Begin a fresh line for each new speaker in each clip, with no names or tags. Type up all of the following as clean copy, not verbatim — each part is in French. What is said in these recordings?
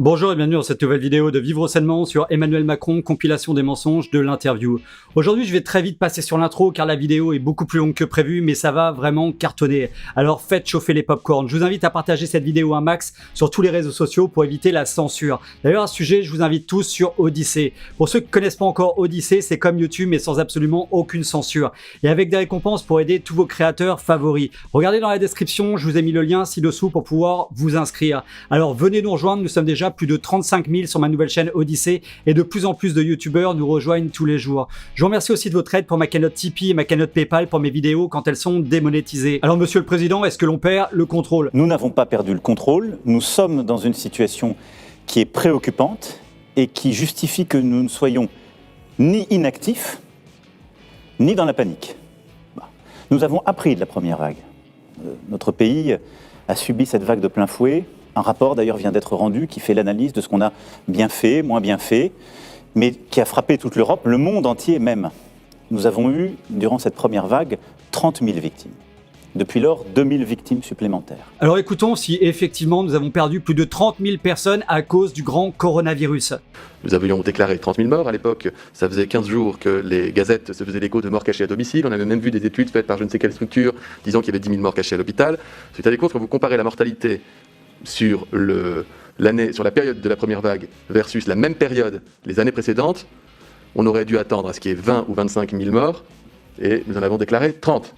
Bonjour et bienvenue dans cette nouvelle vidéo de Vivre sainement sur Emmanuel Macron, compilation des mensonges de l'interview. Aujourd'hui, je vais très vite passer sur l'intro car la vidéo est beaucoup plus longue que prévu, mais ça va vraiment cartonner. Alors faites chauffer les popcorn. Je vous invite à partager cette vidéo un max sur tous les réseaux sociaux pour éviter la censure. D'ailleurs, à ce sujet, je vous invite tous sur Odyssée. Pour ceux qui ne connaissent pas encore Odyssée, c'est comme YouTube mais sans absolument aucune censure. Et avec des récompenses pour aider tous vos créateurs favoris. Regardez dans la description, je vous ai mis le lien ci-dessous pour pouvoir vous inscrire. Alors venez nous rejoindre, nous sommes déjà plus de 35 000 sur ma nouvelle chaîne Odyssée et de plus en plus de youtubeurs nous rejoignent tous les jours. Je vous remercie aussi de votre aide pour ma cagnotte Tipeee et ma cagnotte Paypal pour mes vidéos quand elles sont démonétisées. Alors Monsieur le Président, est-ce que l'on perd le contrôle?
Nous n'avons pas perdu le contrôle, nous sommes dans une situation qui est préoccupante et qui justifie que nous ne soyons ni inactifs, ni dans la panique. Nous avons appris de la première vague. Notre pays a subi cette vague de plein fouet. Un rapport d'ailleurs vient d'être rendu qui fait l'analyse de ce qu'on a bien fait, moins bien fait, mais qui a frappé toute l'Europe, le monde entier même. Nous avons eu, durant cette première vague, 30 000 victimes. Depuis lors, 2 000 victimes supplémentaires.
Alors écoutons si effectivement nous avons perdu plus de 30 000 personnes à cause du grand coronavirus.
Nous avions déclaré 30 000 morts à l'époque. Ça faisait 15 jours que les gazettes se faisaient l'écho de morts cachées à domicile. On avait même vu des études faites par je ne sais quelle structure disant qu'il y avait 10 000 morts cachées à l'hôpital. Suite à des comptes, quand vous comparez la mortalité sur la période de la première vague versus la même période les années précédentes, on aurait dû attendre à ce qu'il y ait 20 ou 25 000 morts, et nous en avons déclaré 30.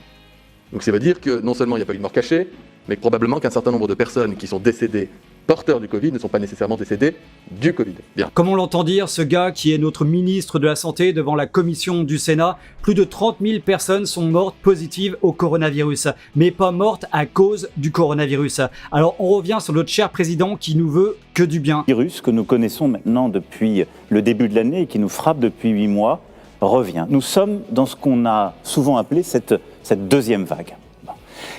Donc ça veut dire que non seulement il n'y a pas eu de mort cachée, mais probablement qu'un certain nombre de personnes qui sont décédées porteurs du Covid ne sont pas nécessairement décédés du Covid. Bien.
Comme on l'entend dire, ce gars qui est notre ministre de la Santé devant la commission du Sénat, plus de 30 000 personnes sont mortes positives au coronavirus, mais pas mortes à cause du coronavirus. Alors on revient sur notre cher président qui nous veut que du bien.
Le virus que nous connaissons maintenant depuis le début de l'année et qui nous frappe depuis 8 mois revient. Nous sommes dans ce qu'on a souvent appelé cette deuxième vague.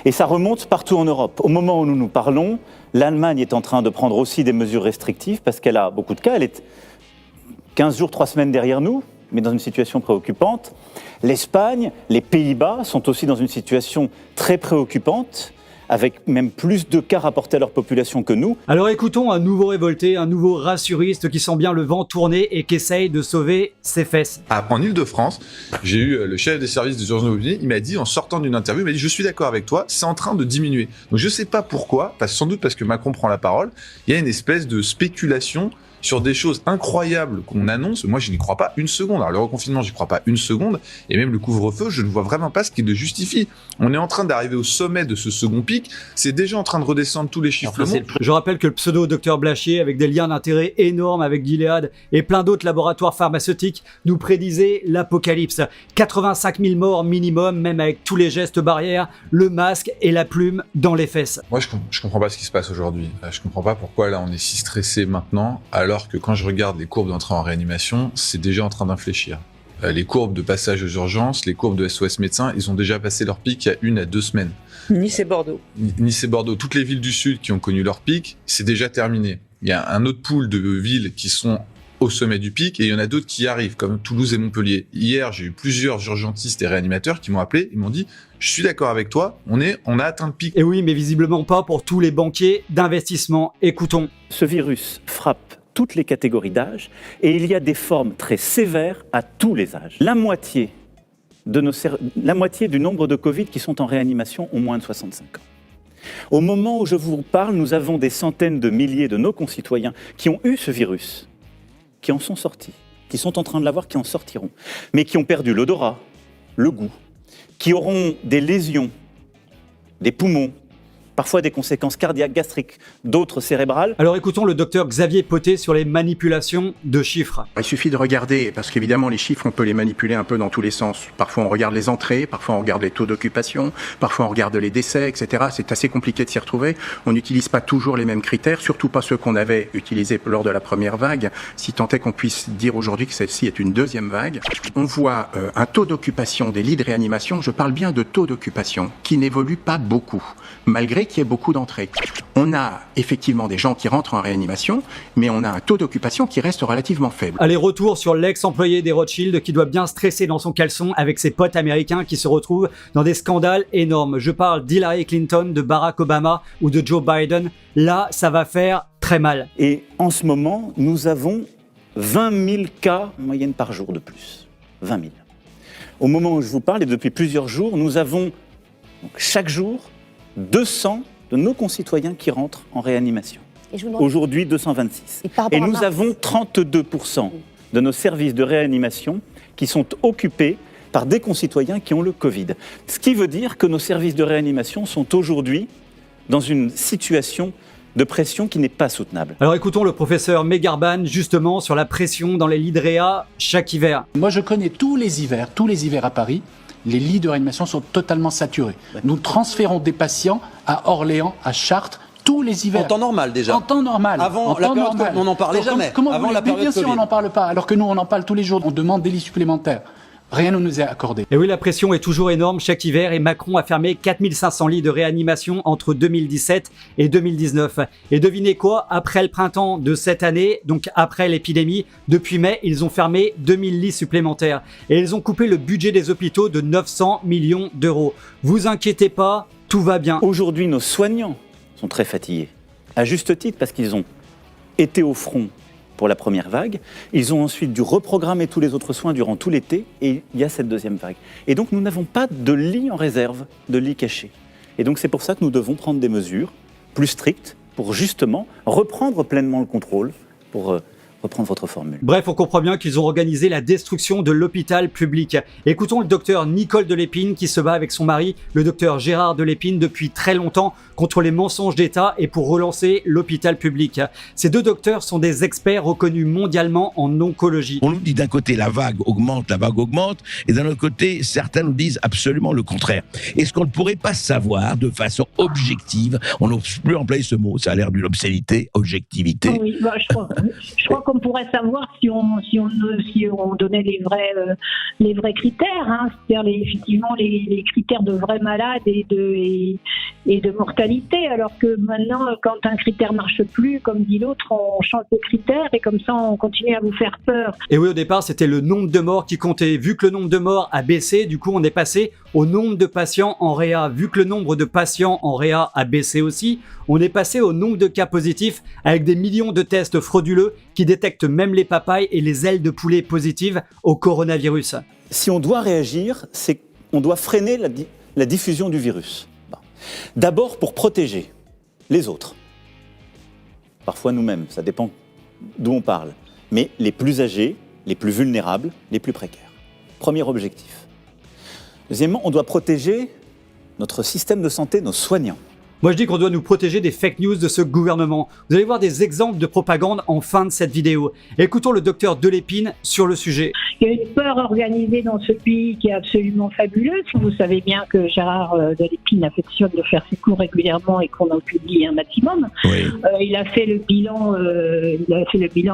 Et ça remonte partout en Europe. Au moment où nous nous parlons, l'Allemagne est en train de prendre aussi des mesures restrictives parce qu'elle a beaucoup de cas. Elle est 15 jours, 3 semaines derrière nous, mais dans une situation préoccupante. L'Espagne, les Pays-Bas sont aussi dans une situation très préoccupante, avec même plus de cas rapportés à leur population que nous.
Alors écoutons un nouveau révolté, un nouveau rassuriste qui sent bien le vent tourner et qui essaye de sauver ses fesses.
En Ile-de-France, j'ai eu le chef des services des urgences immobilières, il m'a dit, en sortant d'une interview, il m'a dit « Je suis d'accord avec toi, c'est en train de diminuer ». Donc je ne sais pas pourquoi, sans doute parce que Macron prend la parole, il y a une espèce de spéculation sur des choses incroyables qu'on annonce. Moi, je n'y crois pas une seconde. Alors, le reconfinement, j'y crois pas une seconde. Et même le couvre-feu, je ne vois vraiment pas ce qui le justifie. On est en train d'arriver au sommet de ce second pic. C'est déjà en train de redescendre tous les chiffres.
Je rappelle que le pseudo-docteur Blachier, avec des liens d'intérêt énormes avec Gilead et plein d'autres laboratoires pharmaceutiques, nous prédisait l'apocalypse. 85 000 morts minimum, même avec tous les gestes barrières, le masque et la plume dans les fesses.
Moi, je comprends pas ce qui se passe aujourd'hui. Je comprends pas pourquoi là on est si stressé maintenant, alors que quand je regarde les courbes d'entrée en réanimation, c'est déjà en train d'infléchir. Les courbes de passage aux urgences, les courbes de SOS médecins, ils ont déjà passé leur pic il y a 1 à 2 semaines.
Nice et Bordeaux.
Nice et Bordeaux, toutes les villes du Sud qui ont connu leur pic, c'est déjà terminé. Il y a un autre pool de villes qui sont au sommet du pic et il y en a d'autres qui arrivent, comme Toulouse et Montpellier. Hier, j'ai eu plusieurs urgentistes et réanimateurs qui m'ont appelé, ils m'ont dit « Je suis d'accord avec toi, on a atteint le pic ».
Et oui, mais visiblement pas pour tous les banquiers d'investissement. Écoutons.
Ce virus frappe toutes les catégories d'âge et il y a des formes très sévères à tous les âges. La moitié du nombre de Covid qui sont en réanimation ont moins de 65 ans. Au moment où je vous parle, nous avons des centaines de milliers de nos concitoyens qui ont eu ce virus, qui en sont sortis, qui sont en train de l'avoir, qui en sortiront, mais qui ont perdu l'odorat, le goût, qui auront des lésions, des poumons, parfois des conséquences cardiaques, gastriques, d'autres cérébrales.
Alors écoutons le docteur Xavier Potet sur les manipulations de chiffres.
Il suffit de regarder, parce qu'évidemment les chiffres on peut les manipuler un peu dans tous les sens. Parfois on regarde les entrées, parfois on regarde les taux d'occupation, parfois on regarde les décès, etc. C'est assez compliqué de s'y retrouver. On n'utilise pas toujours les mêmes critères, surtout pas ceux qu'on avait utilisés lors de la première vague, si tant est qu'on puisse dire aujourd'hui que celle-ci est une deuxième vague. On voit un taux d'occupation des lits de réanimation, je parle bien de taux d'occupation, qui n'évolue pas beaucoup, malgré qu'il y ait beaucoup d'entrées. On a effectivement des gens qui rentrent en réanimation, mais on a un taux d'occupation qui reste relativement faible.
Allez, retour sur l'ex-employé des Rothschild qui doit bien stresser dans son caleçon avec ses potes américains qui se retrouvent dans des scandales énormes. Je parle d'Hillary Clinton, de Barack Obama ou de Joe Biden. Là, ça va faire très mal.
Et en ce moment, nous avons 20 000 cas en moyenne par jour de plus. 20 000. Au moment où je vous parle, et depuis plusieurs jours, nous avons donc, chaque jour 200 de nos concitoyens qui rentrent en réanimation. Aujourd'hui, 226. Et nous avons 32% de nos services de réanimation qui sont occupés par des concitoyens qui ont le Covid. Ce qui veut dire que nos services de réanimation sont aujourd'hui dans une situation de pression qui n'est pas soutenable.
Alors écoutons le professeur Megarban justement sur la pression dans les lits de réa chaque hiver.
Moi je connais tous les hivers à Paris, les lits de réanimation sont totalement saturés. Nous transférons des patients à Orléans, à Chartres, tous les hivers.
En temps normal déjà.
En temps normal.
Avant la période, on n'en parlait jamais.
Comment
Avant la période
bien sûr,
Covid.
on n'en parle pas. Alors que nous, on en parle tous les jours. On demande des lits supplémentaires. Rien ne nous est accordé.
Et oui, la pression est toujours énorme chaque hiver et Macron a fermé 4500 lits de réanimation entre 2017 et 2019. Et devinez quoi, après le printemps de cette année, donc après l'épidémie, depuis mai, ils ont fermé 2000 lits supplémentaires. Et ils ont coupé le budget des hôpitaux de 900 millions d'euros. Vous inquiétez pas, tout va bien.
Aujourd'hui, nos soignants sont très fatigués, à juste titre parce qu'ils ont été au front pour la première vague, ils ont ensuite dû reprogrammer tous les autres soins durant tout l'été et il y a cette deuxième vague. Et donc nous n'avons pas de lits en réserve, de lits cachés. Et donc c'est pour ça que nous devons prendre des mesures plus strictes pour justement reprendre pleinement le contrôle, pour reprendre votre formule.
Bref, on comprend bien qu'ils ont organisé la destruction de l'hôpital public. Écoutons le docteur Nicole Delépine qui se bat avec son mari, le docteur Gérard Delépine, depuis très longtemps contre les mensonges d'État et pour relancer l'hôpital public. Ces deux docteurs sont des experts reconnus mondialement en oncologie.
On nous dit d'un côté la vague augmente, et d'un autre côté, certains nous disent absolument le contraire. Est-ce qu'on ne pourrait pas savoir de façon objective, on n'ose plus employer ce mot, ça a l'air d'une obscénité, objectivité.
Oui, bah, je crois qu'on pourrait savoir si on donnait les vrais critères, hein, c'est-à-dire effectivement les critères de vrais malades et de mortalité, alors que maintenant, quand un critère marche plus, comme dit l'autre, on change de critères et comme ça, on continue à vous faire peur.
Et oui, au départ, c'était le nombre de morts qui comptait. Vu que le nombre de morts a baissé, du coup, on est passé au nombre de patients en réa. Vu que le nombre de patients en réa a baissé aussi, on est passé au nombre de cas positifs avec des millions de tests frauduleux qui détectent même les papayes et les ailes de poulet positives au coronavirus.
Si on doit réagir, c'est qu'on doit freiner la diffusion du virus. D'abord pour protéger les autres. Parfois nous-mêmes, ça dépend d'où on parle. Mais les plus âgés, les plus vulnérables, les plus précaires. Premier objectif. Deuxièmement, on doit protéger notre système de santé, nos soignants.
Moi je dis qu'on doit nous protéger des fake news de ce gouvernement. Vous allez voir des exemples de propagande en fin de cette vidéo. Écoutons le docteur Delépine sur le sujet.
Il y a une peur organisée dans ce pays qui est absolument fabuleuse. Vous savez bien que Gérard Delépine affectionne de faire ses cours régulièrement et qu'on en publie un maximum.
Oui.
Il a fait le bilan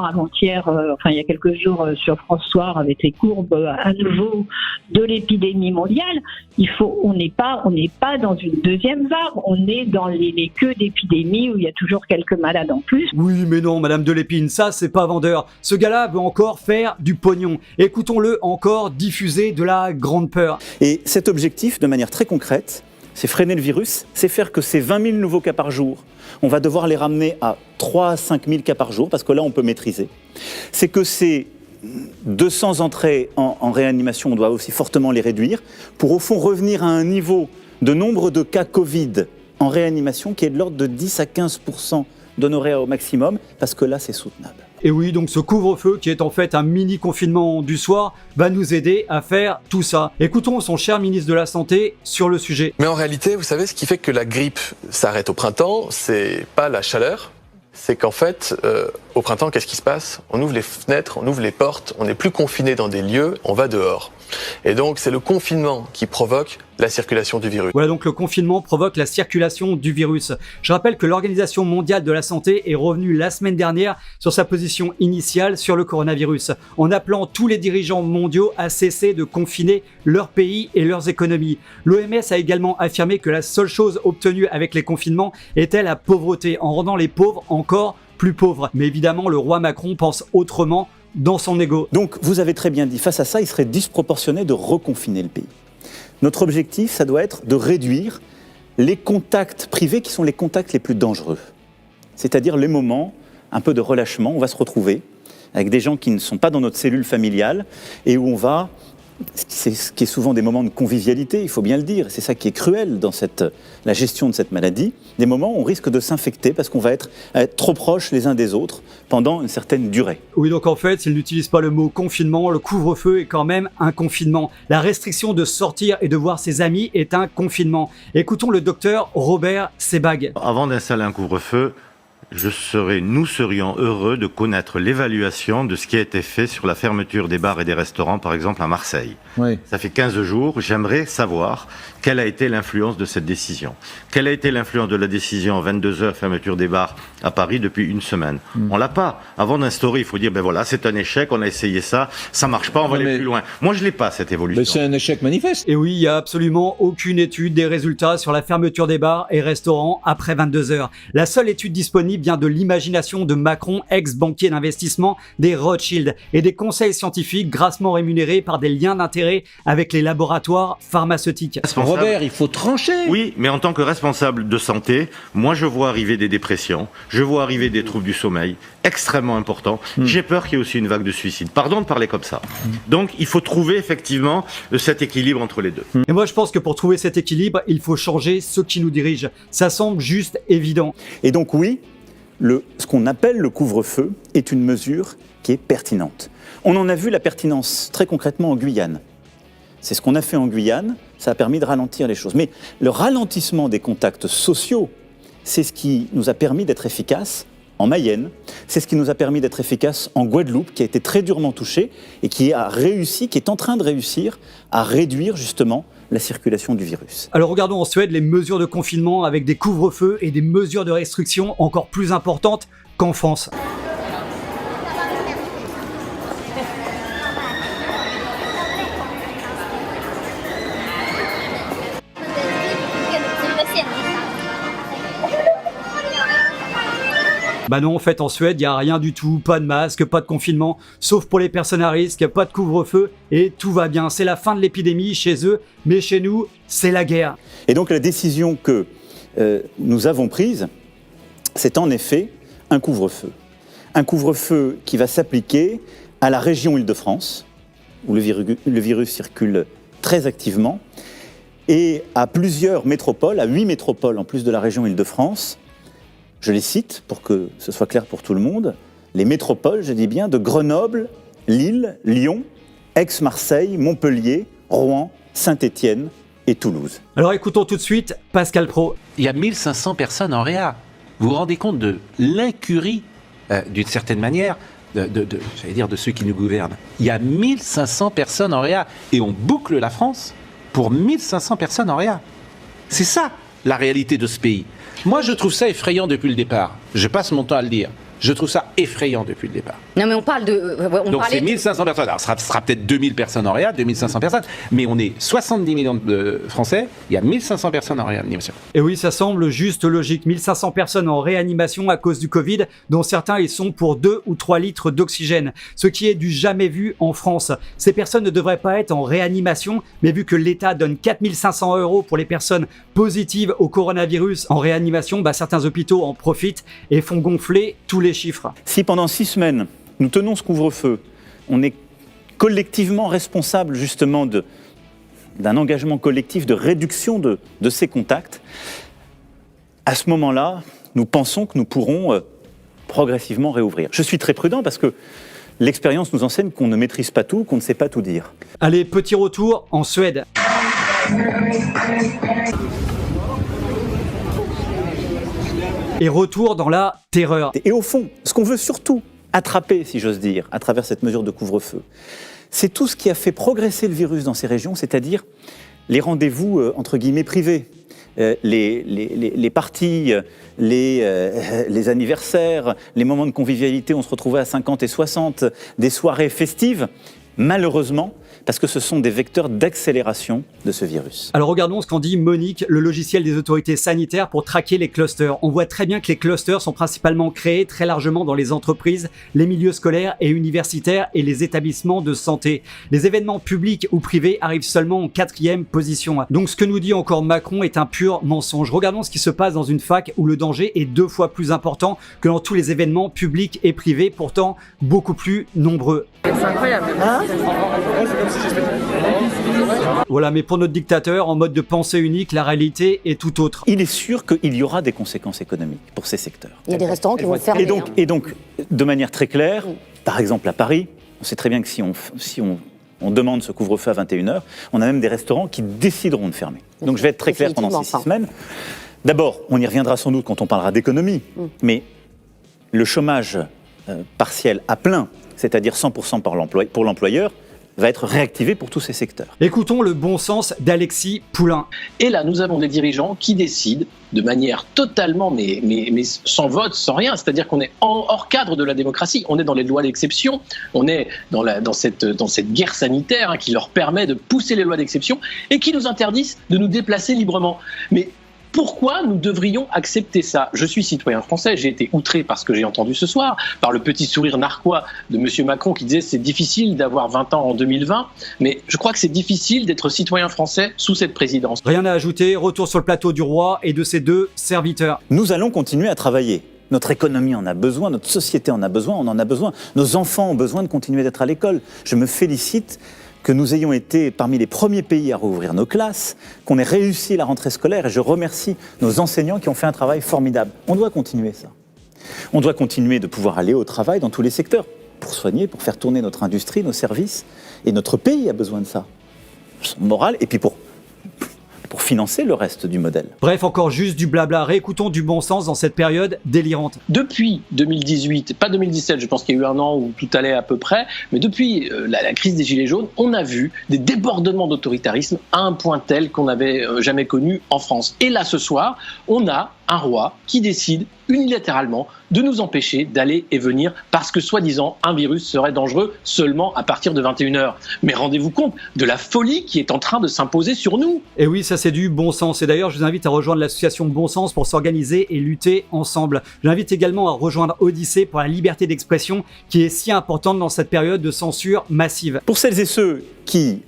avant-hier, il y a quelques jours sur France Soir avec les courbes à nouveau de l'épidémie mondiale. On n'est pas dans une deuxième vague. On est dans les queues d'épidémie où il y a toujours quelques malades en plus.
Oui, mais non, Madame Delépine, ça c'est pas vendeur. Ce gars-là veut encore faire du pognon. Écoutons-le encore diffuser de la grande peur.
Et cet objectif, de manière très concrète, c'est freiner le virus, c'est faire que ces 20 000 nouveaux cas par jour, on va devoir les ramener à 3 à 5 000 cas par jour, parce que là on peut maîtriser. C'est que ces 200 entrées en réanimation, on doit aussi fortement les réduire, pour au fond revenir à un niveau de nombre de cas Covid en réanimation qui est de l'ordre de 10 à 15% d'honoraires au maximum, parce que là c'est soutenable.
Et oui, donc ce couvre-feu, qui est en fait un mini-confinement du soir, va nous aider à faire tout ça. Écoutons son cher ministre de la Santé sur le sujet.
Mais en réalité, vous savez, ce qui fait que la grippe s'arrête au printemps, c'est pas la chaleur, c'est qu'en fait, au printemps, qu'est-ce qui se passe ? On ouvre les fenêtres, on ouvre les portes, on n'est plus confiné dans des lieux, on va dehors. Et donc, c'est le confinement qui provoque la circulation du virus.
Voilà, donc le confinement provoque la circulation du virus. Je rappelle que l'Organisation mondiale de la santé est revenue la semaine dernière sur sa position initiale sur le coronavirus, en appelant tous les dirigeants mondiaux à cesser de confiner leur pays et leurs économies. L'OMS a également affirmé que la seule chose obtenue avec les confinements était la pauvreté, en rendant les pauvres encore plus pauvres. Mais évidemment, le roi Macron pense autrement dans son ego.
Donc, vous avez très bien dit, face à ça, il serait disproportionné de reconfiner le pays. Notre objectif, ça doit être de réduire les contacts privés qui sont les contacts les plus dangereux. C'est-à-dire les moments un peu de relâchement, on va se retrouver avec des gens qui ne sont pas dans notre cellule familiale et où on va, c'est ce qui est souvent des moments de convivialité, il faut bien le dire, c'est ça qui est cruel dans la gestion de cette maladie, des moments où on risque de s'infecter parce qu'on va être trop proches les uns des autres pendant une certaine durée.
Oui, donc en fait, s'il n'utilise pas le mot confinement, le couvre-feu est quand même un confinement. La restriction de sortir et de voir ses amis est un confinement. Écoutons le docteur Robert Sebag.
Avant d'installer un couvre-feu, nous serions heureux de connaître l'évaluation de ce qui a été fait sur la fermeture des bars et des restaurants, par exemple à Marseille.
Oui.
Ça fait 15 jours, j'aimerais savoir quelle a été l'influence de cette décision. Quelle a été l'influence de la décision 22h, fermeture des bars à Paris depuis une semaine. On l'a pas. Avant d'instaurer, il faut dire, ben voilà, c'est un échec, on a essayé ça marche pas, on va aller plus loin. Moi, je l'ai pas, cette évolution.
Mais c'est un échec manifeste.
Et oui, il n'y a absolument aucune étude des résultats sur la fermeture des bars et restaurants après 22h. La seule étude disponible vient de l'imagination de Macron, ex-banquier d'investissement des Rothschild, et des conseils scientifiques grassement rémunérés par des liens d'intérêt avec les laboratoires pharmaceutiques.
Robert, il faut trancher.
Oui, mais en tant que responsable de santé, moi je vois arriver des dépressions, je vois arriver des troubles du sommeil, extrêmement importants. J'ai peur qu'il y ait aussi une vague de suicide. Pardon de parler comme ça. Donc il faut trouver effectivement cet équilibre entre les deux.
Et moi je pense que pour trouver cet équilibre, il faut changer ceux qui nous dirigent. Ça semble juste évident.
Et donc oui, ce qu'on appelle le couvre-feu est une mesure qui est pertinente. On en a vu la pertinence très concrètement en Guyane. C'est ce qu'on a fait en Guyane, ça a permis de ralentir les choses. Mais le ralentissement des contacts sociaux, c'est ce qui nous a permis d'être efficaces en Mayenne, c'est ce qui nous a permis d'être efficaces en Guadeloupe, qui a été très durement touchée et qui est en train de réussir à réduire justement la circulation du virus.
Alors regardons en Suède les mesures de confinement avec des couvre-feux et des mesures de restriction encore plus importantes qu'en France. Bah non, en fait, en Suède, il n'y a rien du tout, pas de masque, pas de confinement, sauf pour les personnes à risque, pas de couvre-feu, et tout va bien. C'est la fin de l'épidémie chez eux, mais chez nous, c'est la guerre.
Et donc la décision que nous avons prise, c'est en effet un couvre-feu. Un couvre-feu qui va s'appliquer à la région Île-de-France, où le virus circule très activement, et à plusieurs métropoles, à 8 métropoles en plus de la région Île-de-France. Je les cite pour que ce soit clair pour tout le monde. Les métropoles, je dis bien, de Grenoble, Lille, Lyon, Aix-Marseille, Montpellier, Rouen, Saint-Étienne et Toulouse.
Alors écoutons tout de suite Pascal Praud.
Il y a 1500 personnes en réa. Vous vous rendez compte de l'incurie, d'une certaine manière, de ceux qui nous gouvernent. Il y a 1500 personnes en réa et on boucle la France pour 1500 personnes en réa. C'est ça la réalité de ce pays. Moi, je trouve ça effrayant depuis le départ. Je passe mon temps à le dire. Je trouve ça effrayant depuis le départ.
Non, mais on parle de...
Donc c'est 1500 personnes. Alors, ce sera peut-être 2000 personnes en réa, 2500 personnes. Mais on est 70 millions de Français. Il y a 1500 personnes en réanimation.
Et oui, ça semble juste logique. 1500 personnes en réanimation à cause du Covid, dont certains y sont pour 2 ou 3 litres d'oxygène. Ce qui est du jamais vu en France. Ces personnes ne devraient pas être en réanimation, mais vu que l'État donne 4500 € pour les personnes positives au coronavirus en réanimation, certains hôpitaux en profitent et font gonfler tous les chiffres.
Si pendant 6 semaines, nous tenons ce couvre-feu, on est collectivement responsable justement d'un engagement collectif de réduction de ces contacts, à ce moment-là, nous pensons que nous pourrons progressivement réouvrir. Je suis très prudent parce que l'expérience nous enseigne qu'on ne maîtrise pas tout, qu'on ne sait pas tout dire.
Allez, petit retour en Suède. Et retour dans la terreur.
Et au fond, ce qu'on veut surtout attraper, si j'ose dire, à travers cette mesure de couvre-feu, c'est tout ce qui a fait progresser le virus dans ces régions, c'est-à-dire les rendez-vous, entre guillemets, privés, les parties, les anniversaires, les moments de convivialité, on se retrouvait à 50 et 60, des soirées festives. Malheureusement, parce que ce sont des vecteurs d'accélération de ce virus.
Alors regardons ce qu'en dit Monique, le logiciel des autorités sanitaires pour traquer les clusters. On voit très bien que les clusters sont principalement créés très largement dans les entreprises, les milieux scolaires et universitaires et les établissements de santé. Les événements publics ou privés arrivent seulement en 4e position. Donc ce que nous dit encore Macron est un pur mensonge. Regardons ce qui se passe dans une fac où le danger est 2 fois plus important que dans tous les événements publics et privés, pourtant beaucoup plus nombreux.
C'est incroyable.
Voilà, mais pour notre dictateur, en mode de pensée unique, la réalité est tout autre.
Il est sûr qu'il y aura des conséquences économiques pour ces secteurs.
Il y a des restaurants qui vont fermer.
Et donc, de manière très claire, par exemple à Paris, on sait très bien que si on demande ce couvre-feu à 21h, on a même des restaurants qui décideront de fermer. Donc je vais être très clair pendant ces 6 semaines. D'abord, on y reviendra sans doute quand on parlera d'économie, mais le chômage partiel à plein, c'est-à-dire 100% pour l'employeur, va être réactivé pour tous ces secteurs.
Écoutons le bon sens d'Alexis Poulain.
Et là, nous avons des dirigeants qui décident de manière totalement, mais sans vote, sans rien. C'est-à-dire qu'on est hors cadre de la démocratie. On est dans les lois d'exception. On est dans cette guerre sanitaire qui leur permet de pousser les lois d'exception et qui nous interdisent de nous déplacer librement. Mais pourquoi nous devrions accepter ça? Je suis citoyen français, j'ai été outré par ce que j'ai entendu ce soir, par le petit sourire narquois de M. Macron qui disait c'est difficile d'avoir 20 ans en 2020, mais je crois que c'est difficile d'être citoyen français sous cette présidence.
Rien à ajouter, retour sur le plateau du roi et de ses 2 serviteurs.
Nous allons continuer à travailler. Notre économie en a besoin, notre société en a besoin, on en a besoin. Nos enfants ont besoin de continuer d'être à l'école. Je me félicite que nous ayons été parmi les premiers pays à rouvrir nos classes, qu'on ait réussi la rentrée scolaire, et je remercie nos enseignants qui ont fait un travail formidable. On doit continuer ça. On doit continuer de pouvoir aller au travail dans tous les secteurs, pour soigner, pour faire tourner notre industrie, nos services, et notre pays a besoin de ça. Son moral, et puis pour financer le reste du modèle.
Bref, encore juste du blabla, réécoutons du bon sens dans cette période délirante.
Depuis 2018, pas 2017, je pense qu'il y a eu un an où tout allait à peu près, mais depuis la crise des Gilets jaunes, on a vu des débordements d'autoritarisme à un point tel qu'on n'avait jamais connu en France. Et là, ce soir, on a un roi qui décide unilatéralement de nous empêcher d'aller et venir parce que, soi-disant, un virus serait dangereux seulement à partir de 21h. Mais rendez-vous compte de la folie qui est en train de s'imposer sur nous.
Et oui, ça c'est du bon sens. Et d'ailleurs, je vous invite à rejoindre l'association Bon Sens pour s'organiser et lutter ensemble. Je vous invite également à rejoindre Odyssée pour la liberté d'expression qui est si importante dans cette période de censure massive.
Pour celles et ceux qui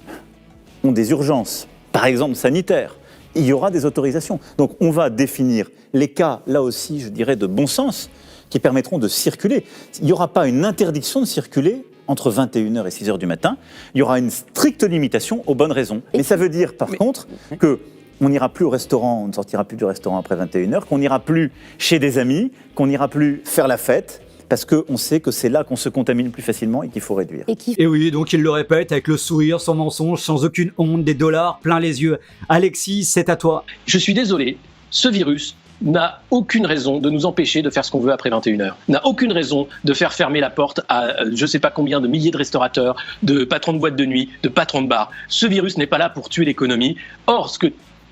ont des urgences, par exemple sanitaires, il y aura des autorisations. Donc on va définir les cas, là aussi, je dirais, de bon sens, qui permettront de circuler. Il n'y aura pas une interdiction de circuler entre 21h et 6h du matin. Il y aura une stricte limitation aux bonnes raisons. Mais ça veut dire, par contre, qu'on n'ira plus au restaurant, on ne sortira plus du restaurant après 21h, qu'on n'ira plus chez des amis, qu'on n'ira plus faire la fête, parce qu'on sait que c'est là qu'on se contamine plus facilement et qu'il faut réduire.
Et oui, donc il le répète avec le sourire, sans mensonge, sans aucune honte, des dollars plein les yeux. Alexis, c'est à toi.
Je suis désolé, ce virus n'a aucune raison de nous empêcher de faire ce qu'on veut après 21h. N'a aucune raison de faire fermer la porte à je ne sais pas combien de milliers de restaurateurs, de patrons de boîtes de nuit, de patrons de bars. Ce virus n'est pas là pour tuer l'économie. Or, ce que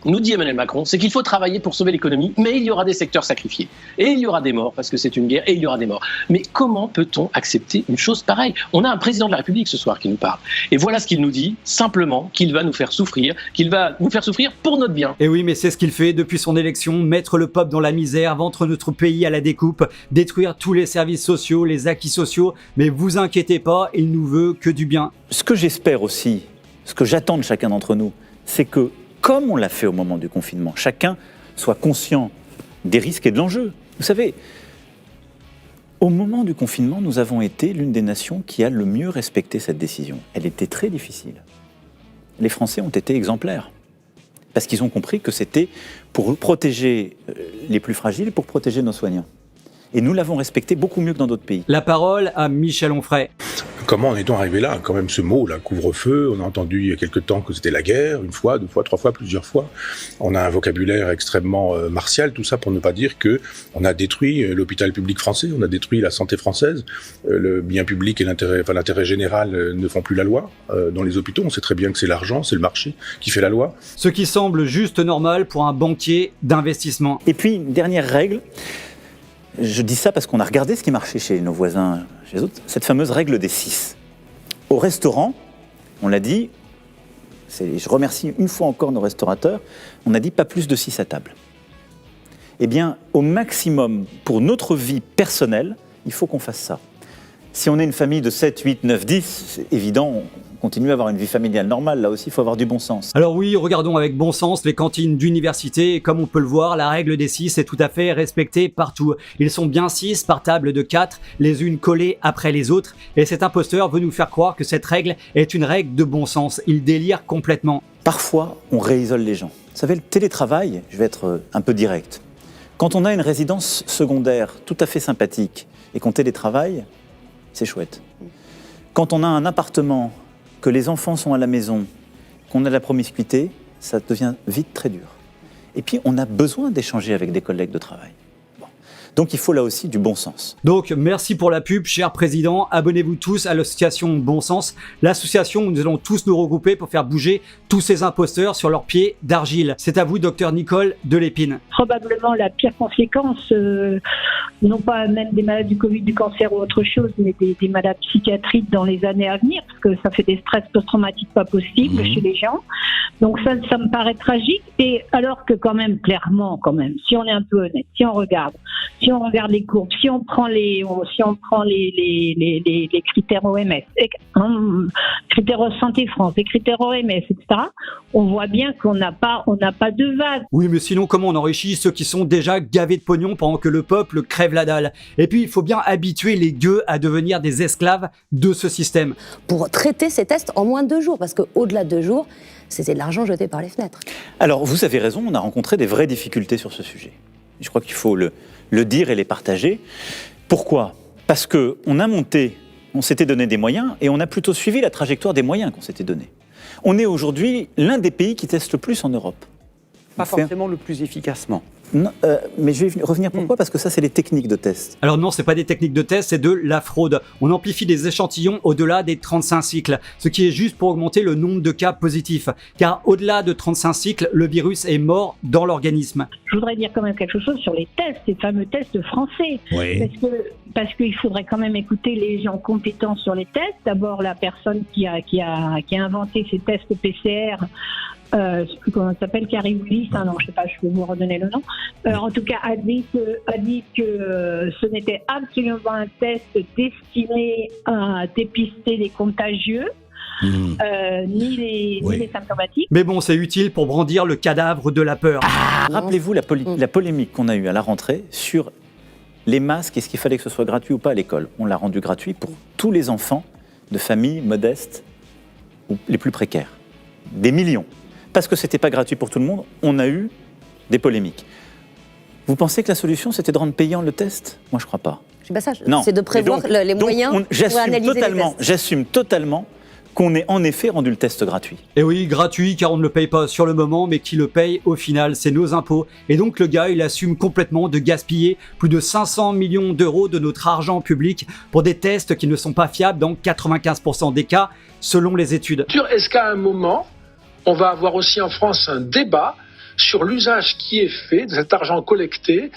nous dit Emmanuel Macron, c'est qu'il faut travailler pour sauver l'économie, mais il y aura des secteurs sacrifiés. Et il y aura des morts, parce que c'est une guerre, et il y aura des morts. Mais comment peut-on accepter une chose pareille? On a un président de la République ce soir qui nous parle. Et voilà ce qu'il nous dit, simplement, qu'il va nous faire souffrir, qu'il va nous faire souffrir pour notre bien.
Et oui, mais c'est ce qu'il fait depuis son élection, mettre le peuple dans la misère, vendre notre pays à la découpe, détruire tous les services sociaux, les acquis sociaux. Mais vous inquiétez pas, il nous veut que du bien.
Ce que j'espère aussi, ce que j'attends de chacun d'entre nous, c'est que, comme on l'a fait au moment du confinement, chacun soit conscient des risques et de l'enjeu. Vous savez, au moment du confinement, nous avons été l'une des nations qui a le mieux respecté cette décision. Elle était très difficile. Les Français ont été exemplaires, parce qu'ils ont compris que c'était pour protéger les plus fragiles, pour protéger nos soignants. Et nous l'avons respecté beaucoup mieux que dans d'autres pays.
La parole à Michel Onfray.
Comment en est-on arrivé là? Quand même ce mot, là, couvre-feu, on a entendu il y a quelque temps que c'était la guerre, une fois, 2 fois, 3 fois, plusieurs fois. On a un vocabulaire extrêmement martial, tout ça pour ne pas dire que on a détruit l'hôpital public français, on a détruit la santé française, le bien public et l'intérêt général ne font plus la loi. Dans les hôpitaux, on sait très bien que c'est l'argent, c'est le marché qui fait la loi.
Ce qui semble juste normal pour un banquier d'investissement.
Et puis, une dernière règle. Je dis ça parce qu'on a regardé ce qui marchait chez nos voisins, chez les autres, cette fameuse règle des 6. Au restaurant, On l'a dit, je remercie une fois encore nos restaurateurs, on a dit pas plus de 6 à table. Eh bien, au maximum, pour notre vie personnelle, il faut qu'on fasse ça. Si on est une famille de 7, 8, 9, 10, c'est évident, on continue à avoir une vie familiale normale. Là aussi, il faut avoir du bon sens.
Alors oui, regardons avec bon sens les cantines d'université. Et comme on peut le voir, la règle des 6 est tout à fait respectée partout. Ils sont bien 6 par table de 4, les unes collées après les autres. Et cet imposteur veut nous faire croire que cette règle est une règle de bon sens. Il délire complètement.
Parfois, on réisole les gens. Vous savez, le télétravail, je vais être un peu direct. Quand on a une résidence secondaire tout à fait sympathique et qu'on télétravaille, c'est chouette. Quand on a un appartement, que les enfants sont à la maison, qu'on a de la promiscuité, ça devient vite très dur. Et puis, on a besoin d'échanger avec des collègues de travail. Bon. Donc, il faut là aussi du bon sens.
Donc, merci pour la pub, cher président. Abonnez-vous tous à l'association Bon Sens, l'association où nous allons tous nous regrouper pour faire bouger tous ces imposteurs sur leurs pieds d'argile. C'est à vous, docteur Nicole Delépine.
Probablement la pire conséquence, non pas même des malades du Covid, du cancer ou autre chose, mais des malades psychiatriques dans les années à venir, parce que ça fait des stress post-traumatiques pas possibles chez les gens. Donc ça me paraît tragique. Et alors que quand même, clairement, si on est un peu honnête, si on regarde les courbes, si on prend les critères OMS, critères Santé France, les critères OMS, etc., on voit bien qu'on n'a pas de vague.
Oui, mais sinon, comment on enrichit ceux qui sont déjà gavés de pognon pendant que le peuple crève la dalle? Et puis, il faut bien habituer les gueux à devenir des esclaves de ce système.
Pour traiter ces tests en moins de 2 jours, parce qu'au-delà de 2 jours, c'était de l'argent jeté par les fenêtres.
Alors, vous avez raison, on a rencontré des vraies difficultés sur ce sujet. Je crois qu'il faut le dire et les partager. Pourquoi ? Parce qu'on a monté, on s'était donné des moyens, et on a plutôt suivi la trajectoire des moyens qu'on s'était donnés. On est aujourd'hui l'un des pays qui teste le plus en Europe.
Pas forcément le plus efficacement.
Non, mais je vais revenir pourquoi, parce que ça, c'est les techniques de test.
Alors non, c'est pas des techniques de test, c'est de la fraude. On amplifie des échantillons au-delà des 35 cycles, ce qui est juste pour augmenter le nombre de cas positifs. Car au-delà de 35 cycles, le virus est mort dans l'organisme.
Je voudrais dire quand même quelque chose sur les tests, ces fameux tests français. Oui. Parce qu'il faudrait quand même écouter les gens compétents sur les tests. D'abord, la personne qui a inventé ces tests PCR, je ne sais plus comment ça s'appelle, Cariboulis, non, je sais pas, je peux vous redonner le nom. En tout cas, a dit que ce n'était absolument pas un test destiné à dépister les contagieux. Ni les symptomatiques.
Mais bon, c'est utile pour brandir le cadavre de la peur.
Rappelez-vous la polémique qu'on a eue à la rentrée sur les masques, est-ce qu'il fallait que ce soit gratuit ou pas à l'école? On l'a rendu gratuit pour tous les enfants de familles modestes ou les plus précaires. Des millions. Parce que c'était pas gratuit pour tout le monde, on a eu des polémiques. Vous pensez que la solution, c'était de rendre payant le test? Moi, je crois pas.
C'est pas ça, c'est de prévoir les moyens pour analyser les tests.
J'assume totalement qu'on ait en effet rendu le test gratuit.
Et oui, gratuit, car on ne le paye pas sur le moment, mais qui le paye au final, c'est nos impôts. Et donc le gars, il assume complètement de gaspiller plus de 500 millions d'euros de notre argent public pour des tests qui ne sont pas fiables dans 95% des cas, selon les études.
Est-ce qu'à un moment, on va avoir aussi en France un débat sur l'usage qui est fait de cet argent collecté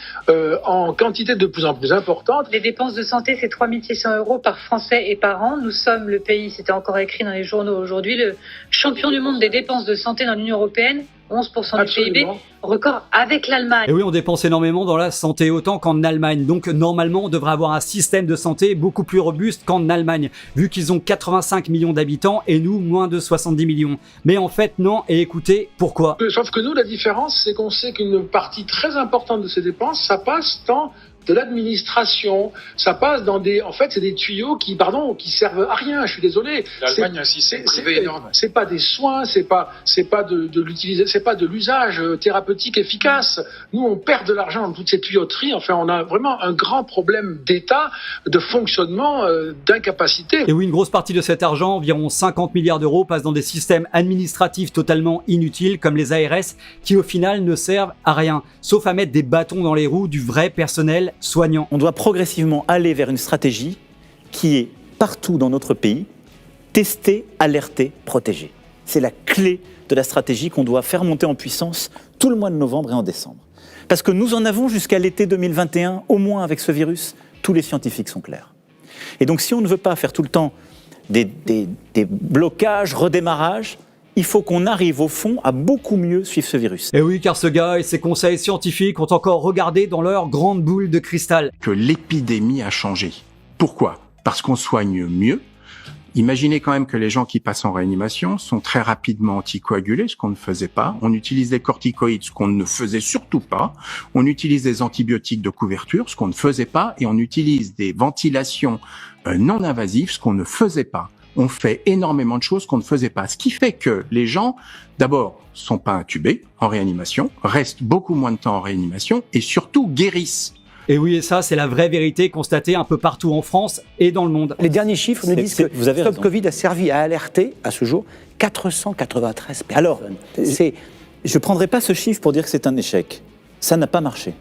en quantité de plus en plus importante?
Les dépenses de santé, c'est 3 600 € par Français et par an. Nous sommes le pays, c'était encore écrit dans les journaux aujourd'hui, le champion du monde des dépenses de santé dans l'Union européenne. 11% du PIB, record avec l'Allemagne.
Et oui, on dépense énormément dans la santé, autant qu'en Allemagne. Donc normalement, on devrait avoir un système de santé beaucoup plus robuste qu'en Allemagne, vu qu'ils ont 85 millions d'habitants et nous, moins de 70 millions. Mais en fait, non, et écoutez, pourquoi?
Sauf que nous, la différence, c'est qu'on sait qu'une partie très importante de ces dépenses, ça passe dans de l'administration, ça passe dans en fait, c'est des tuyaux qui servent à rien. Je suis désolé.
L'Allemagne a un système privé énorme.
C'est pas des soins, c'est pas de l'usage thérapeutique efficace. Nous, on perd de l'argent dans toutes ces tuyauteries. Enfin, on a vraiment un grand problème d'État, de fonctionnement, d'incapacité.
Et oui, une grosse partie de cet argent, environ 50 milliards d'euros, passe dans des systèmes administratifs totalement inutiles, comme les ARS, qui au final ne servent à rien, sauf à mettre des bâtons dans les roues du vrai personnel soignant.
On doit progressivement aller vers une stratégie qui est partout dans notre pays, tester, alerter, protéger. C'est la clé de la stratégie qu'on doit faire monter en puissance tout le mois de novembre et en décembre. Parce que nous en avons jusqu'à l'été 2021, au moins avec ce virus, tous les scientifiques sont clairs. Et donc si on ne veut pas faire tout le temps des blocages, redémarrages. Il faut qu'on arrive au fond à beaucoup mieux suivre ce virus.
Et oui, car ce gars et ses conseils scientifiques ont encore regardé dans leur grande boule de cristal.
Que l'épidémie a changé. Pourquoi ? Parce qu'on soigne mieux. Imaginez quand même que les gens qui passent en réanimation sont très rapidement anticoagulés, ce qu'on ne faisait pas. On utilise des corticoïdes, ce qu'on ne faisait surtout pas. On utilise des antibiotiques de couverture, ce qu'on ne faisait pas. Et on utilise des ventilations non invasives, ce qu'on ne faisait pas. On fait énormément de choses qu'on ne faisait pas. Ce qui fait que les gens, d'abord, sont pas intubés en réanimation, restent beaucoup moins de temps en réanimation et surtout guérissent.
Et oui, et ça, c'est la vraie vérité constatée un peu partout en France et dans le monde.
Les derniers chiffres nous disent que Stop Covid a servi à alerter, à ce jour, 493 personnes.
Alors, je ne prendrai pas ce chiffre pour dire que c'est un échec. Ça n'a pas marché.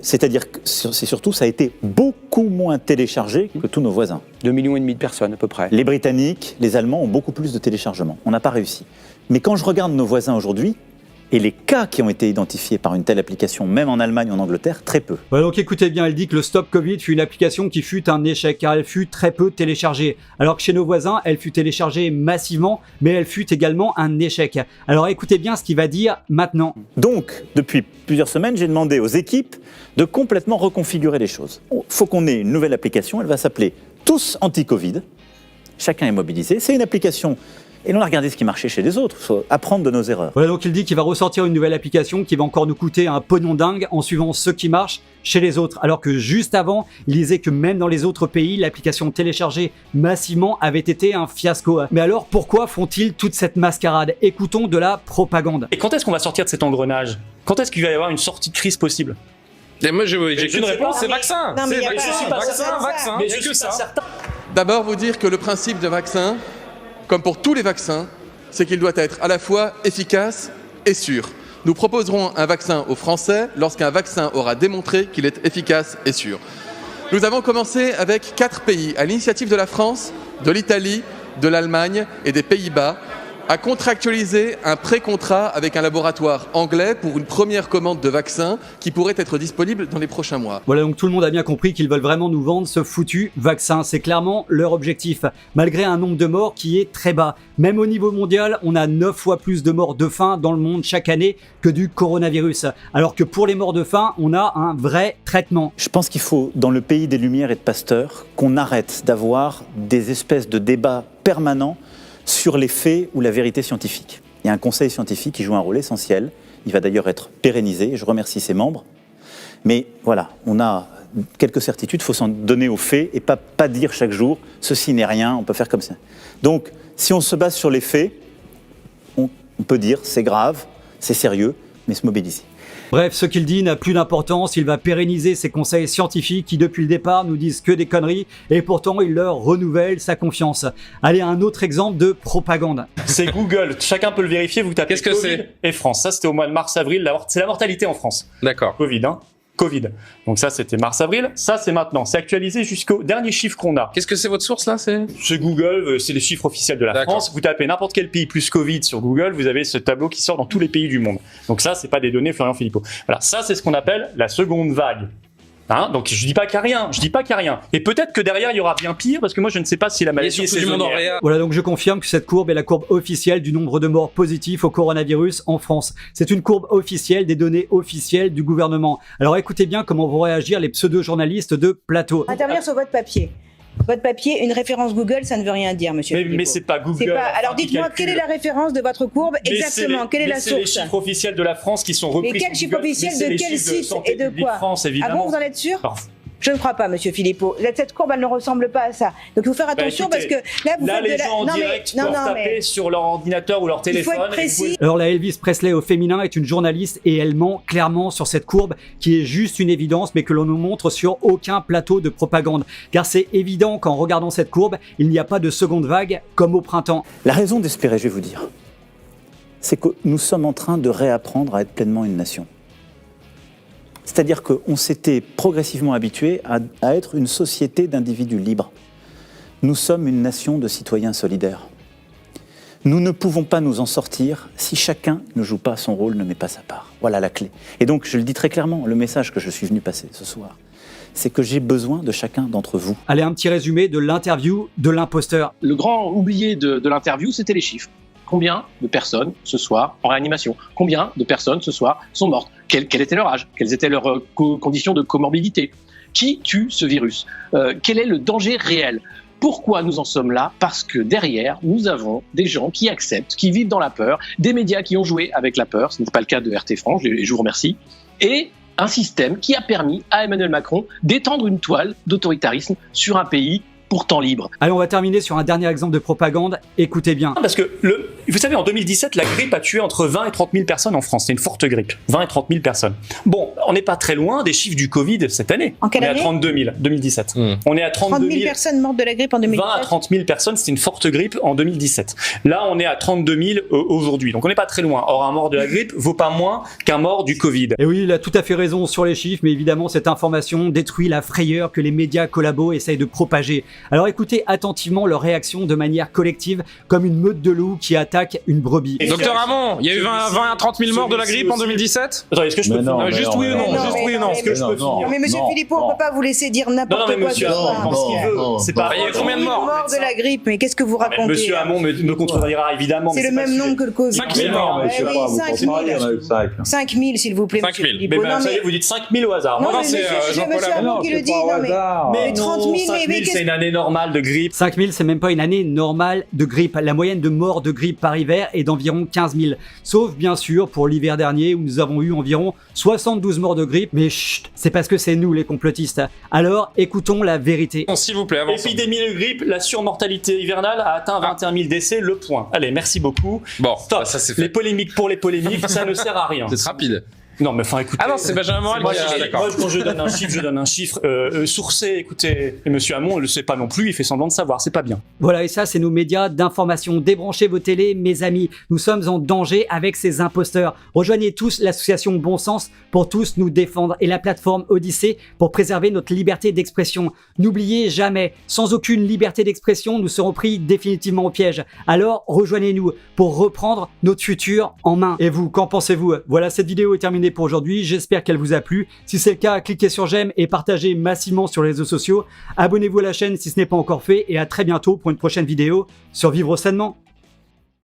C'est-à-dire que c'est surtout, ça a été beaucoup moins téléchargé que tous nos voisins.
2,5 millions de personnes à peu près.
Les Britanniques, les Allemands ont beaucoup plus de téléchargements. On n'a pas réussi. Mais quand je regarde nos voisins aujourd'hui, et les cas qui ont été identifiés par une telle application, même en Allemagne ou en Angleterre, très peu.
Ouais, donc écoutez bien, elle dit que le Stop Covid fut une application qui fut un échec, car elle fut très peu téléchargée. Alors que chez nos voisins, elle fut téléchargée massivement, mais elle fut également un échec. Alors écoutez bien ce qu'il va dire maintenant.
Donc, depuis plusieurs semaines, j'ai demandé aux équipes de complètement reconfigurer les choses. Il faut qu'on ait une nouvelle application, elle va s'appeler Tous Anti-Covid. Chacun est mobilisé. C'est une application... Et on a regardé ce qui marchait chez les autres, il faut apprendre de nos erreurs.
Voilà, donc il dit qu'il va ressortir une nouvelle application qui va encore nous coûter un pognon dingue en suivant ce qui marche chez les autres. Alors que juste avant, il disait que même dans les autres pays, l'application téléchargée massivement avait été un fiasco. Mais alors pourquoi font-ils toute cette mascarade ? Écoutons de la propagande.
Et quand est-ce qu'on va sortir de cet engrenage ? Quand est-ce qu'il va y avoir une sortie de crise possible ?
Et moi, j'ai qu'une réponse, c'est vaccin.
Non, mais
C'est vaccin.
Mais je suis pas certain.
D'abord, vous dire que le principe de vaccin, comme pour tous les vaccins, c'est qu'il doit être à la fois efficace et sûr. Nous proposerons un vaccin aux Français lorsqu'un vaccin aura démontré qu'il est efficace et sûr. Nous avons commencé avec 4 pays, à l'initiative de la France, de l'Italie, de l'Allemagne et des Pays-Bas, à contractualiser un pré-contrat avec un laboratoire anglais pour une première commande de vaccins qui pourrait être disponible dans les prochains mois.
Voilà, donc tout le monde a bien compris qu'ils veulent vraiment nous vendre ce foutu vaccin. C'est clairement leur objectif, malgré un nombre de morts qui est très bas. Même au niveau mondial, on a 9 fois plus de morts de faim dans le monde chaque année que du coronavirus. Alors que pour les morts de faim, on a un vrai traitement.
Je pense qu'il faut, dans le pays des Lumières et de Pasteur, qu'on arrête d'avoir des espèces de débats permanents sur les faits ou la vérité scientifique. Il y a un conseil scientifique qui joue un rôle essentiel. Il va d'ailleurs être pérennisé. Je remercie ses membres. Mais voilà, on a quelques certitudes. Il faut s'en donner aux faits et pas dire chaque jour « ceci n'est rien, on peut faire comme ça ». Donc, si on se base sur les faits, on peut dire « c'est grave, c'est sérieux », mais se mobiliser.
Bref, ce qu'il dit n'a plus d'importance, il va pérenniser ses conseils scientifiques qui depuis le départ nous disent que des conneries et pourtant il leur renouvelle sa confiance. Allez, un autre exemple de propagande.
C'est Google, chacun peut le vérifier, vous tapez
Qu'est-ce que
Covid
c'est
et France. Ça c'était au mois de mars-avril, c'est la mortalité en France.
D'accord.
Covid, hein. Covid. Donc ça c'était mars-avril, ça c'est maintenant, c'est actualisé jusqu'au dernier chiffre qu'on a.
Qu'est-ce que c'est votre source là ? C'est
Google, c'est les chiffres officiels de la France. Vous tapez n'importe quel pays plus Covid sur Google, vous avez ce tableau qui sort dans tous les pays du monde. Donc ça c'est pas des données Florian Philippot. Voilà, ça c'est ce qu'on appelle la seconde vague. Hein, donc je dis pas qu'il y a rien, Et peut-être que derrière il y aura bien pire parce que moi je ne sais pas si la maladie est saisonnière.
Voilà, donc je confirme que cette courbe est la courbe officielle du nombre de morts positifs au coronavirus en France. C'est une courbe officielle des données officielles du gouvernement. Alors écoutez bien comment vont réagir les pseudo-journalistes de plateau.
Intervenir sur votre papier. Votre papier, une référence Google, ça ne veut rien dire, monsieur.
Mais c'est pas Google.
Alors dites-moi, quelle est la référence de votre courbe exactement? Quelle est la source?
C'est les chiffres officiels de la France qui sont repris.
Mais quels chiffres officiels de quel site et de quoi? Ah bon, vous en êtes sûr? Je ne crois pas, monsieur Philippot. Cette courbe, elle ne ressemble pas à ça. Donc il faut faire attention parce que là, vous faites
les gens en direct peuvent taper sur leur ordinateur ou leur téléphone.
Il faut être précis.
Alors la Elvis Presley au féminin est une journaliste et elle ment clairement sur cette courbe qui est juste une évidence mais que l'on nous montre sur aucun plateau de propagande. Car c'est évident qu'en regardant cette courbe, il n'y a pas de seconde vague comme au printemps.
La raison d'espérer, je vais vous dire, c'est que nous sommes en train de réapprendre à être pleinement une nation. C'est-à-dire qu'on s'était progressivement habitué à être une société d'individus libres. Nous sommes une nation de citoyens solidaires. Nous ne pouvons pas nous en sortir si chacun ne joue pas son rôle, ne met pas sa part. Voilà la clé. Et donc, je le dis très clairement, le message que je suis venu passer ce soir, c'est que j'ai besoin de chacun d'entre vous.
Allez, un petit résumé de l'interview de l'imposteur.
Le grand oublié de l'interview, c'était les chiffres. Combien de personnes ce soir en réanimation? Combien de personnes ce soir sont mortes? Quel était leur âge? Quelles étaient leurs conditions de comorbidité? Qui tue ce virus? Quel est le danger réel? Pourquoi nous en sommes là? Parce que derrière, nous avons des gens qui acceptent, qui vivent dans la peur, des médias qui ont joué avec la peur, ce n'est pas le cas de RT France, je vous remercie, et un système qui a permis à Emmanuel Macron d'étendre une toile d'autoritarisme sur un pays pourtant libre.
Allez, on va terminer sur un dernier exemple de propagande. Écoutez bien.
Parce que, vous savez, en 2017, la grippe a tué entre 20 et 30 000 personnes en France. C'est une forte grippe. 20 et 30 000 personnes. Bon, on n'est pas très loin des chiffres du Covid cette année.
En quelle année?
On est à 32 000, 2017. On est à 32 000
personnes mortes de la grippe en 2017.
20 à 30 000 personnes, c'était une forte grippe en 2017. Là, on est à 32 000 aujourd'hui. Donc, on n'est pas très loin. Or, un mort de la grippe vaut pas moins qu'un mort du Covid.
Et oui, il a tout à fait raison sur les chiffres, mais évidemment, cette information détruit la frayeur que les médias collabos essayent de propager. Alors, écoutez attentivement leur réaction de manière collective, comme une meute de loups qui attaque une brebis.
Docteur Hamon, il y a eu 20 à 30 000 morts de la grippe en 2017?
Attendez, est-ce que je peux finir?
Juste oui ou non? Juste oui ou non?
Est-ce que je peux finir?
Mais monsieur Philippot, on ne peut pas vous laisser dire n'importe quoi.
Monsieur Hamon, il pense qu'il veut. C'est pas.
Il y a eu combien de morts?
De la grippe, mais qu'est-ce que vous racontez?
Monsieur Hamon me contredira évidemment.
C'est le même nombre que le Covid.
5 000 morts.
5 000, s'il vous plaît.
5 000.
Mais vous dites 5 000 au hasard.
Non, c'est monsieur Hamon qui le dit.
Mais
30 000,
5 000, c'est une année normale de grippe.
5 000, c'est même pas une année normale de grippe. La moyenne de morts de grippe par hiver est d'environ 15 000. Sauf bien sûr pour l'hiver dernier où nous avons eu environ 72 morts de grippe. Mais chut, c'est parce que c'est nous les complotistes. Alors écoutons la vérité.
S'il vous plaît, avancez.
Épidémie de grippe, la surmortalité hivernale a atteint 21 000 décès, le point. Allez, merci beaucoup.
Bon,
stop.
Ça c'est fait.
Les polémiques pour les polémiques, ça ne sert à rien.
C'est rapide.
Non, mais enfin, écoutez.
Ah non, c'est Benjamin Morel qui a...
Moi, quand je donne un chiffre sourcé, écoutez. Et monsieur Hamon, il le sait pas non plus, il fait semblant de savoir, c'est pas bien.
Voilà, et ça, c'est nos médias d'information. Débranchez vos télés, mes amis. Nous sommes en danger avec ces imposteurs. Rejoignez tous l'association Bon Sens pour tous nous défendre et la plateforme Odyssée pour préserver notre liberté d'expression. N'oubliez jamais, sans aucune liberté d'expression, nous serons pris définitivement au piège. Alors, rejoignez-nous pour reprendre notre futur en main. Et vous, qu'en pensez-vous? Voilà, cette vidéo est terminée pour aujourd'hui, j'espère qu'elle vous a plu. Si c'est le cas, cliquez sur j'aime et partagez massivement sur les réseaux sociaux. Abonnez-vous à la chaîne si ce n'est pas encore fait et à très bientôt pour une prochaine vidéo sur Vivre Sainement.